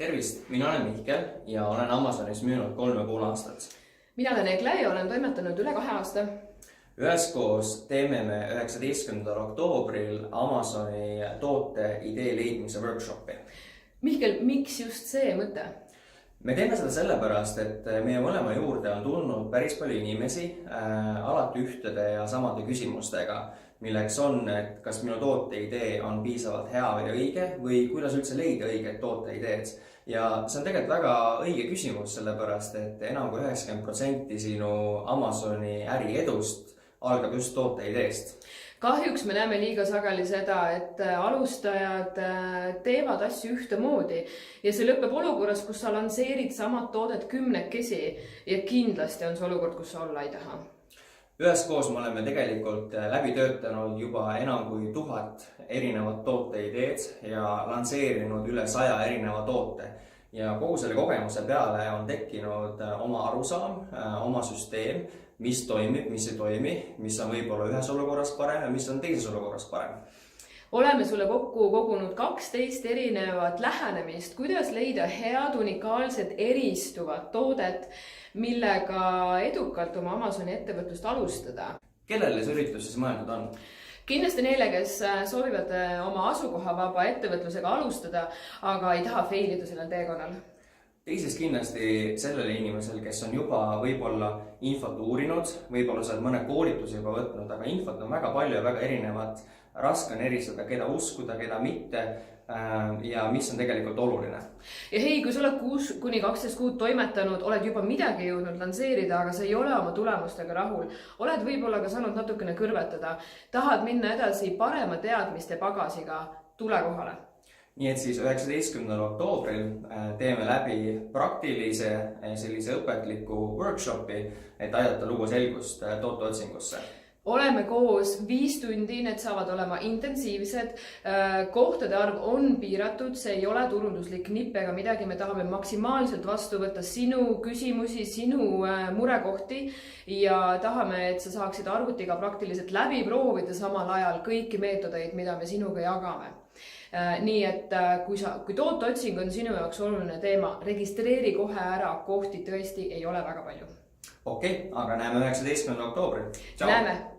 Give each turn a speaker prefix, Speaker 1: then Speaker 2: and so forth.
Speaker 1: Tervist, mina olen Mihkel ja olen Amazonis müünud 3,5 aastat.
Speaker 2: Mina olen Egle ja olen toimetanud üle 2 aasta.
Speaker 1: Üheskoos teeme me 19. oktoobril Amazoni toote idee leidmise workshopi.
Speaker 2: Mihkel, miks just see mõte?
Speaker 1: Me teeme seda sellepärast, et meie mõlema juurde on tulnud päris palju inimesi alati ühtede ja samade küsimustega, milleks on, et kas minu toote idee on piisavalt hea või õige või kuidas üldse leida õiget toote ideed. Ja see on tegelikult väga õige küsimus, sellepärast et enam kui 90% sinu Amazoni äri edust algab just toote ideest.
Speaker 2: Kahjuks me näeme liiga sageli seda, et alustajad teevad asju ühtemoodi ja see lõpeb olukorras, kus sa lansseerid samad toodet 10 ja kindlasti on see olukord, kus sa olla ei taha.
Speaker 1: Üheskoos me oleme tegelikult läbi töötanud juba enam kui 1000 erinevat tooteideed ja lansseerinud üle 100 erineva toote. Ja kogu selle kogemuse peale on tekkinud oma arusaam, oma süsteem, mis toimib, mis ei toimi, mis on võib-olla ühes olukorras parem ja mis on teises olukorras parem.
Speaker 2: Oleme sulle kokku kogunud 12 erinevat lähenemist, kuidas leida head, unikaalset, eristuvat toodet, millega edukalt oma Amazoni ettevõtlust alustada.
Speaker 1: Kellele see üritus siis mõeldud on?
Speaker 2: Kindlasti neile, kes soovivad oma asukohavaba ettevõtlusega alustada, aga ei taha failida sellel teekonnal.
Speaker 1: Teisest kindlasti sellele inimesel, kes on juba võib-olla infot uurinud, võib-olla sa oled mõne koolituse juba võtnud, aga infot on väga palju ja väga erinevat. Raske on eristada, keda uskuda, keda mitte ja mis on tegelikult oluline.
Speaker 2: Ja hei, kui sa oled 6-12 kuud toimetanud, oled juba midagi jõudnud lansseerida, aga sa ei ole oma tulemustega rahul. Oled võib-olla ka saanud natukene kõrvetada. Tahad minna edasi parema teadmiste pagasiga, tule kohale.
Speaker 1: Nii et siis 19. oktoobril teeme läbi praktilise sellise õpetliku workshopi, et aidata luua selgust tooteotsingusse.
Speaker 2: Oleme koos 5 tundi, need saavad olema intensiivsed. Kohtade arv on piiratud, see ei ole turunduslik nipp ega midagi. Me tahame maksimaalselt vastu võtta sinu küsimusi, sinu murekohti ja tahame, et sa saaksid arvutiga praktiliselt läbi proovida samal ajal kõiki meetodeid, mida me sinuga jagame. Nii et kui tooteotsing on sinu jaoks oluline teema, registreeri kohe ära, kohti tõesti ei ole väga palju.
Speaker 1: Okei, aga näeme 19. oktoobril.
Speaker 2: Näeme!